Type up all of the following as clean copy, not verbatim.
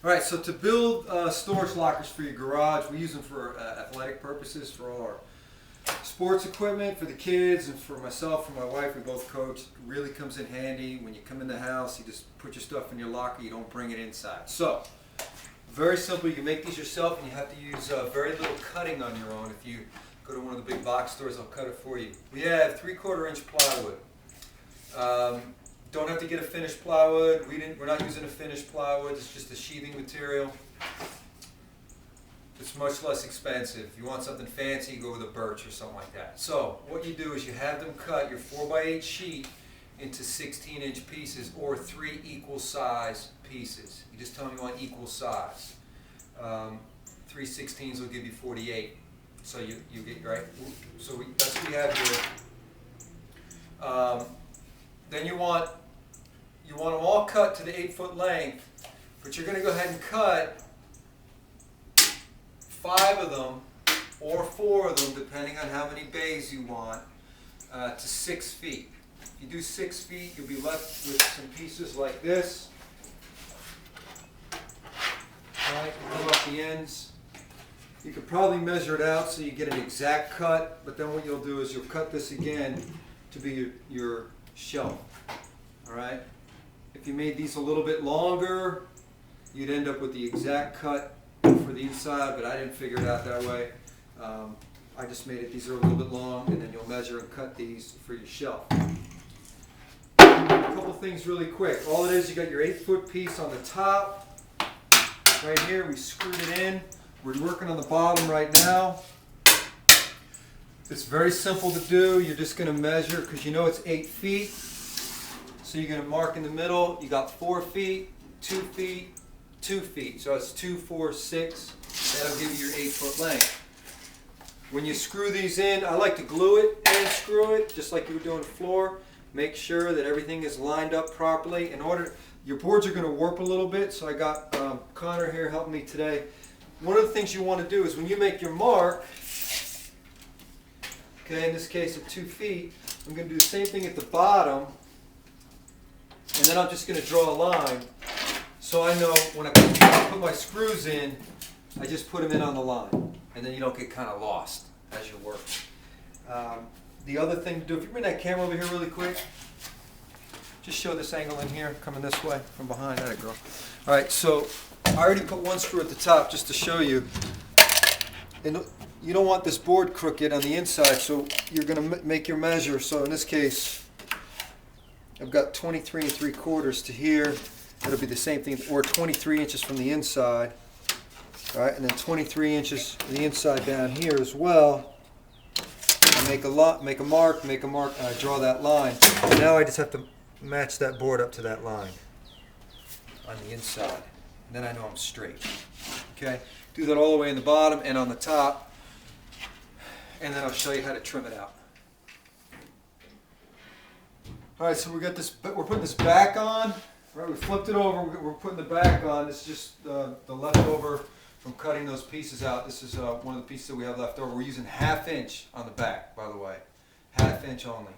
All right, so to build storage lockers for your garage, we use them for athletic purposes, for all our sports equipment, for the kids, and for myself, for my wife. We both coach. It really comes in handy. When you come in the house, you just put your stuff in your locker. You don't bring it inside. So, very simple. You can make these yourself, and you have to use very little cutting on your own. If you go to one of the big box stores, they'll cut it for you. We have 3/4 inch plywood. Don't have to get a finished plywood. We're not using a finished plywood. It's just a sheathing material. It's much less expensive. If you want something fancy, you go with a birch or something like that. So what you do is you have them cut your 4x8 sheet into 16-inch pieces or 3 equal size pieces. You just tell them you want equal size. 3 16s will give you 48. So you get right. So that's what we have here. Then you want them all cut to the 8-foot length, but you're going to go ahead and cut 5 of them or 4 of them, depending on how many bays you want, to 6 feet. If you do 6 feet, you'll be left with some pieces like this. All right, pull off the ends. You could probably measure it out so you get an exact cut, but then what you'll do is you'll cut this again to be your shelf. All right. If you made these a little bit longer, you'd end up with the exact cut for the inside, but I didn't figure it out that way. I just made it, these are a little bit long, and then you'll measure and cut these for your shelf. A couple things really quick. All it is, you got your 8-foot piece on the top. Right here, we screwed it in. We're working on the bottom right now. It's very simple to do. You're just going to measure, because you know it's 8 feet. So you're going to mark in the middle. You got 4 feet, 2 feet, 2 feet. So it's 2, 4, 6. That'll give you your 8-foot length. When you screw these in, I like to glue it and screw it, just like you would do on the floor. Make sure that everything is lined up properly. Your boards are going to warp a little bit, so I got Connor here helping me today. One of the things you want to do is when you make your mark, okay, in this case at 2 feet, I'm going to do the same thing at the bottom, and then I'm just going to draw a line so I know when I put my screws in, I just put them in on the line, and then you don't get kind of lost as you work. The other thing to do, if you bring that camera over here really quick, just show this angle in here, coming this way from behind. That girl. All right, so I already put one screw at the top just to show you. And you don't want this board crooked on the inside, so you're going to make your measure. So in this case, I've got 23 3/4 to here. It'll be the same thing, or 23 inches from the inside. All right, and then 23 inches from the inside down here as well. I make a mark, and I draw that line. And now I just have to match that board up to that line on the inside. And then I know I'm straight. Okay, do that all the way in the bottom and on the top, and then I'll show you how to trim it out. All right, so we're putting this back on. Right, we flipped it over. We're putting the back on. This is just the leftover from cutting those pieces out. This is one of the pieces that we have left over. We're using 1/2 inch on the back, by the way, 1/2 inch only.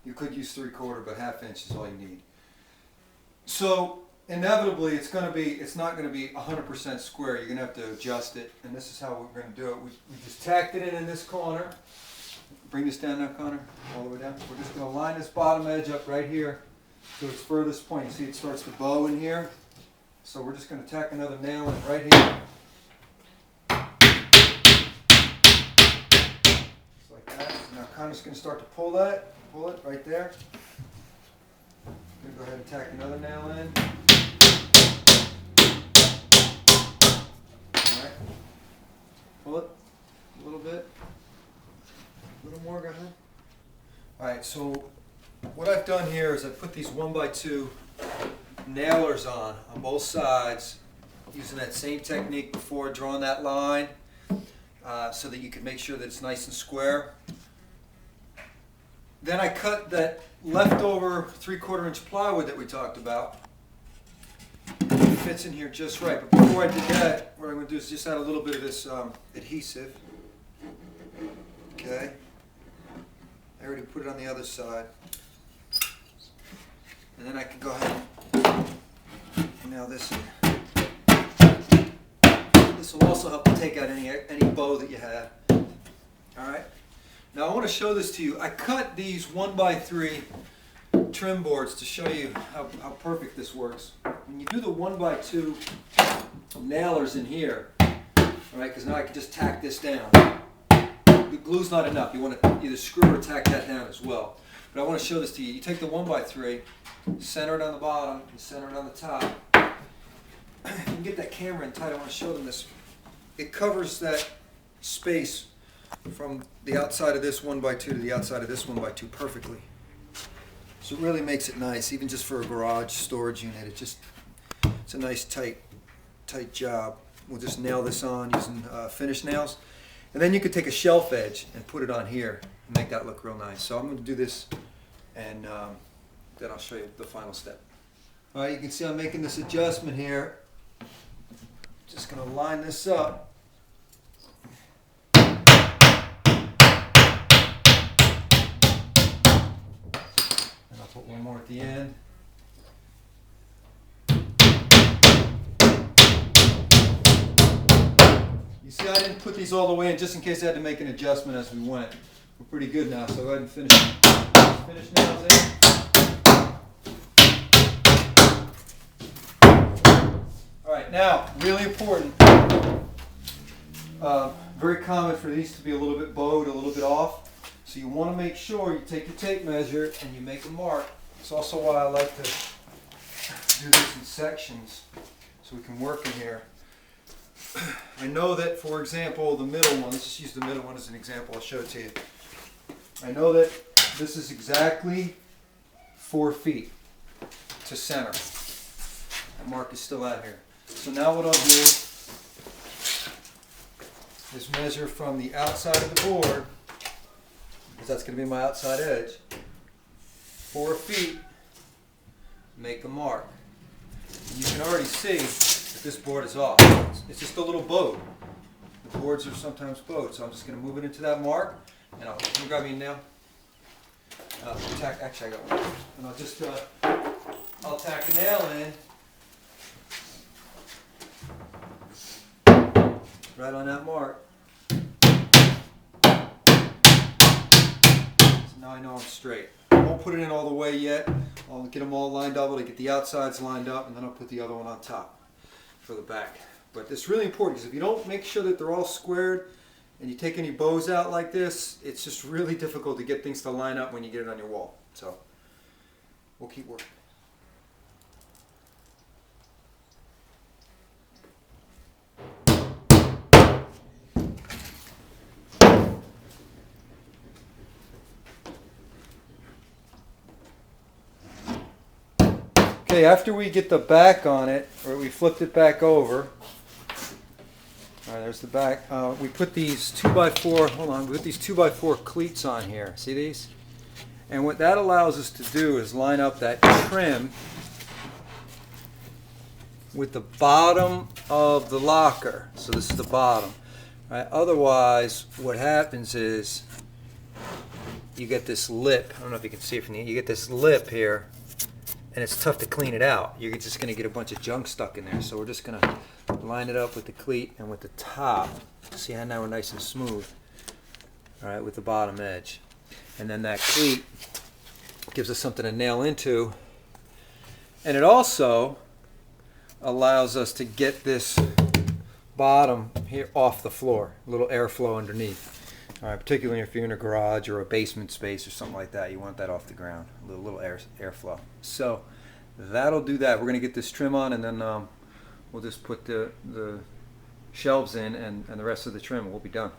You could use 3/4, but 1/2 inch is all you need. So inevitably, it's not going to be 100% square. You're going to have to adjust it, and this is how we're going to do it. We just tacked it in this corner. Bring this down now, Connor, all the way down. We're just going to line this bottom edge up right here to its furthest point. You see it starts to bow in here. So we're just going to tack another nail in right here. Just like that. Now Connor's going to start to pull it right there. I'm going to go ahead and tack another nail in. Alright. Pull it a little bit. A little more, go ahead. Alright, so what I've done here is I've put these 1x2 nailers on both sides, using that same technique before, drawing that line so that you can make sure that it's nice and square. Then I cut that leftover 3/4 inch plywood that we talked about. It fits in here just right. But before I did that, what I'm going to do is just add a little bit of this adhesive. Okay. I already put it on the other side. And then I can go ahead and nail this in. This will also help to take out any bow that you have. All right. Now I want to show this to you. I cut these 1x3 trim boards to show you how perfect this works. When you do the 1x2 nailers in here, all right, because now I can just tack this down. The glue's not enough. You want to either screw or tack that down as well. But I want to show this to you. You take the 1x3, center it on the bottom, and center it on the top. You can get that camera in tight. I want to show them this. It covers that space from the outside of this 1x2 to the outside of this 1x2 perfectly. So it really makes it nice, even just for a garage storage unit. It's a nice tight job. We'll just nail this on using finish nails. And then you could take a shelf edge and put it on here and make that look real nice. So I'm going to do this, and then I'll show you the final step. All right, you can see I'm making this adjustment here. Just going to line this up. And I'll put one more at the end. You see, I didn't put these all the way in just in case I had to make an adjustment as we went. We're pretty good now, so go ahead and finish nails in. Alright, now, really important, very common for these to be a little bit bowed, a little bit off. So you want to make sure you take your tape measure and you make a mark. It's also why I like to do this in sections so we can work in here. I know that, for example, the middle one, let's just use the middle one as an example, I'll show it to you. I know that this is exactly 4 feet to center. That mark is still out here. So now what I'll do is measure from the outside of the board, because that's going to be my outside edge, 4 feet, make a mark. And you can already see that this board is off. It's just a little bowed. The boards are sometimes bowed, so I'm just going to move it into that mark, and can you grab me a nail? Actually, I got one. And I'll just I'll tack a nail in right on that mark. So now I know I'm straight. I won't put it in all the way yet. I'll get them all lined up. I'll get the outsides lined up, and then I'll put the other one on top for the back. But it's really important, because if you don't make sure that they're all squared and you take any bows out like this, it's just really difficult to get things to line up when you get it on your wall. So we'll keep working. Okay, after we get the back on it, or we flipped it back over, all right, there's the back. We put these 2x4, hold on, we put these 2x4 cleats on here. See these? And what that allows us to do is line up that trim with the bottom of the locker. So this is the bottom. All right, otherwise, what happens is you get this lip. I don't know if you can see it from the, you get this lip here, and it's tough to clean it out. You're just going to get a bunch of junk stuck in there. So we're just going to line it up with the cleat and with the top. See how now we're nice and smooth. All right, with the bottom edge. And then that cleat gives us something to nail into. And it also allows us to get this bottom here off the floor. A little airflow underneath. All right, particularly if you're in a garage or a basement space or something like that, you want that off the ground, a little airflow. So that'll do that. We're going to get this trim on, and then we'll just put the shelves in, and the rest of the trim will be done.